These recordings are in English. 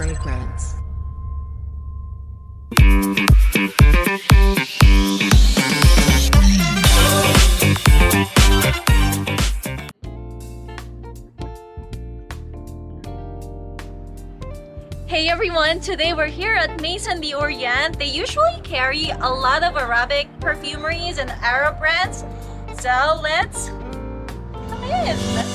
DocFragrance. Hey everyone, today we're here at Maison D'Orient. They usually carry a lot of Arabic perfumeries and Arab brands. So let's come in.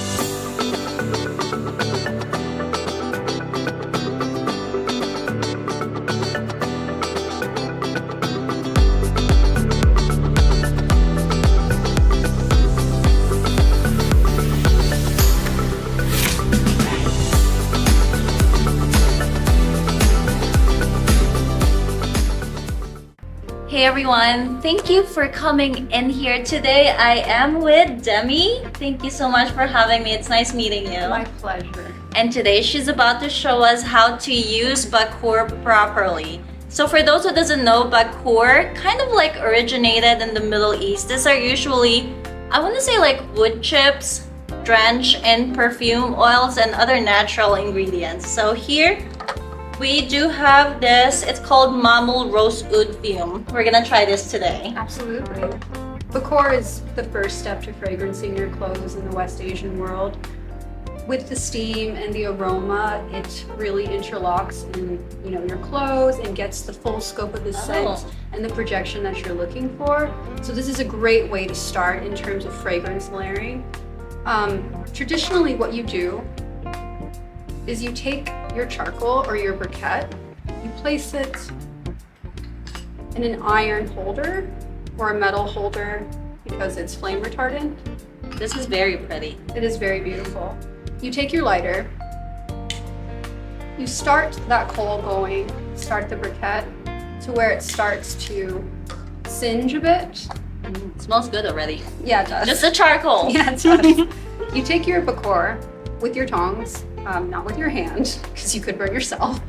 Hey everyone, thank you for coming in here today. I am with Demi. Thank you so much for having me. It's nice meeting you. My pleasure. And today she's about to show us how to use Bakhoor properly. So for those who doesn't know, Bakhoor kind of like originated in the Middle East. These are usually, I want to say like wood chips, drenched in perfume oils and other natural ingredients. So here we do have this. It's called Mamul Rose Oud Fume. We're gonna try this today. Absolutely. Bakhoor is the first step to fragrancing your clothes in the West Asian world. With the steam and the aroma, it really interlocks in your clothes and gets the full scope of the scent and the projection that you're looking for. So this is a great way to start in terms of fragrance layering. Traditionally, what you do is you take your charcoal or your briquette, you place it in an iron holder or a metal holder because it's flame retardant. This is very pretty. It is very beautiful. You take your lighter, you start that coal going, start the briquette to where it starts to singe a bit. It smells good already. Yeah, it does. Just the charcoal. Yeah, it does. You take your Bakhoor with your tongs, not with your hand, because you could burn yourself,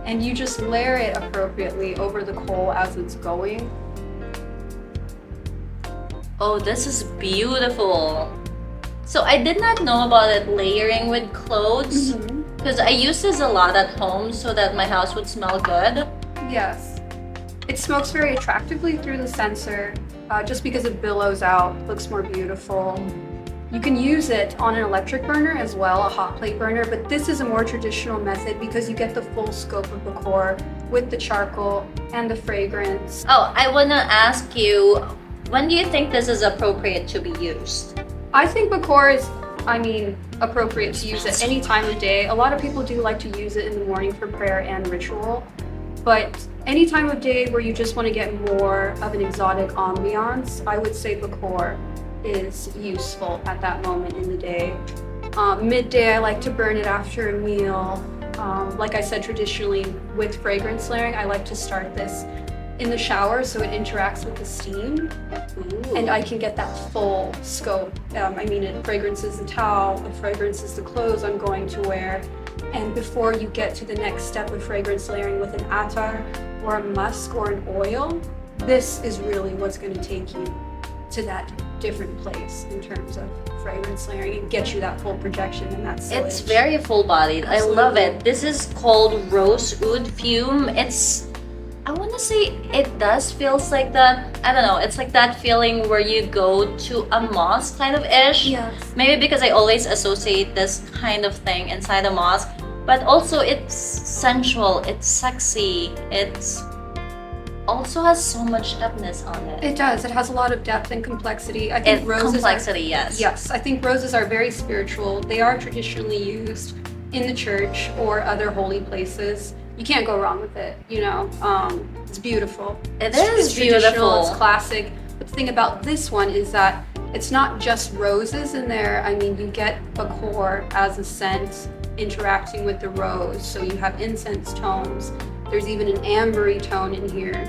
and you just layer it appropriately over the coal as it's going. Oh, this is beautiful. So I did not know about it layering with clothes because I use this a lot at home so that my house would smell good. Yes. It smokes very attractively through the sensor, just because it billows out, looks more beautiful. You can use it on an electric burner as well, a hot plate burner, but this is a more traditional method because you get the full scope of Bakhoor with the charcoal and the fragrance. Oh, I want to ask you, when do you think this is appropriate to be used? I think Bakhoor is, appropriate to use at any time of day. A lot of people do like to use it in the morning for prayer and ritual, but any time of day where you just want to get more of an exotic ambiance, I would say Bakhoor is useful at that moment in the day. Midday, I like to burn it after a meal. Like I said, traditionally with fragrance layering, I like to start this in the shower so it interacts with the steam. Ooh. And I can get that full scope. It fragrances the towel, it fragrances the clothes I'm going to wear. And before you get to the next step of fragrance layering with an attar or a musk or an oil, this is really what's going to take you to that different place in terms of fragrance layering and get you that full projection and that sillage. It's very full-bodied. I love it. This is called Rose Oud Fume. I want to say it does feels like that. I don't know. It's like that feeling where you go to a mosque kind of ish. Yes. Maybe because I always associate this kind of thing inside a mosque. But also it's sensual. It's sexy. It's also has so much depthness on it. It does. It has a lot of depth and complexity. I think roses complexity, yes. Yes, I think roses are very spiritual. They are traditionally used in the church or other holy places. You can't go wrong with it, It's beautiful. It's traditional, beautiful. It's classic. But the thing about this one is that it's not just roses in there. You get Bakhoor as a scent interacting with the rose. So you have incense tones. There's even an ambery tone in here.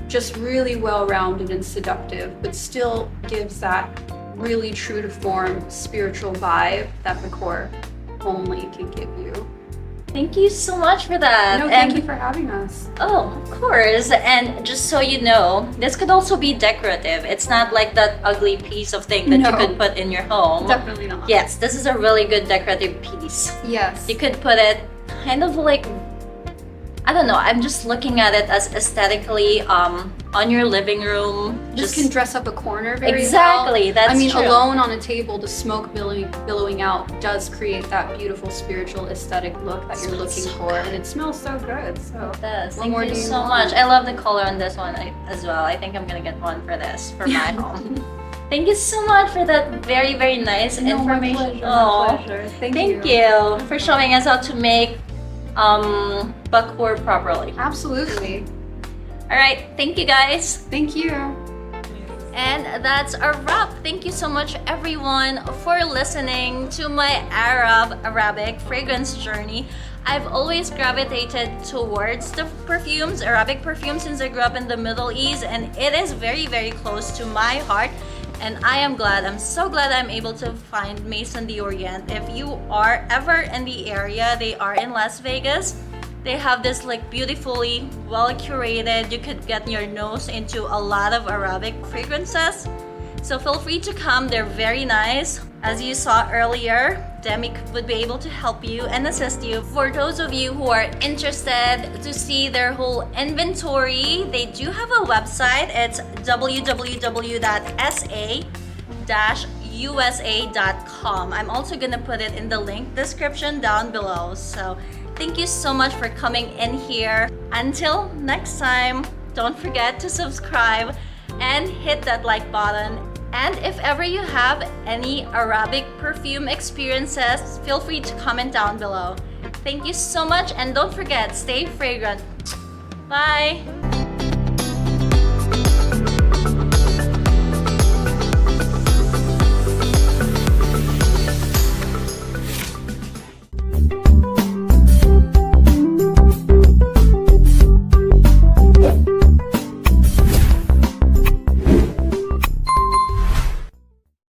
Just really well-rounded and seductive, but still gives that really true to form spiritual vibe that Bakhoor only can give you. Thank you so much for that. No, thank you for having us. Oh, of course. And just so you know, this could also be decorative. It's not like that ugly piece of thing that you could put in your home. Definitely not. Yes, this is a really good decorative piece. Yes. You could put it kind of like I don't know, I'm just looking at it as aesthetically on your living room. Just can dress up a corner very exactly, well. that's I mean, true. alone on a table, the smoke billowing out does create that beautiful spiritual aesthetic look that you're looking for, and it smells so good. So It does. what Thank more you do you so want? much. I love the color on this one as well. I think I'm gonna get one for this for my home. Thank you so much for that very, very nice No, my information. pleasure, Oh, my pleasure. Thank you for showing us how to make Bakhoor properly. Absolutely. All right, thank you guys. Thank you. And that's a wrap. Thank you so much, everyone, for listening to my Arabic fragrance journey. I've always gravitated towards the perfumes, Arabic perfumes, since I grew up in the Middle East, and it is very, very close to my heart. And I'm so glad I'm able to find Maison D'Orient. If you are ever in the area, they are in Las Vegas. They have this like beautifully well curated, you could get your nose into a lot of Arabic fragrances. So feel free to come, they're very nice. As you saw earlier, Demi would be able to help you and assist you. For those of you who are interested to see their whole inventory, they do have a website. It's www.sa-usa.com. I'm also gonna put it in the link description down below. So thank you so much for coming in here. Until next time, don't forget to subscribe and hit that like button. And if ever you have any Arabic perfume experiences, feel free to comment down below. Thank you so much, and don't forget, stay fragrant. Bye!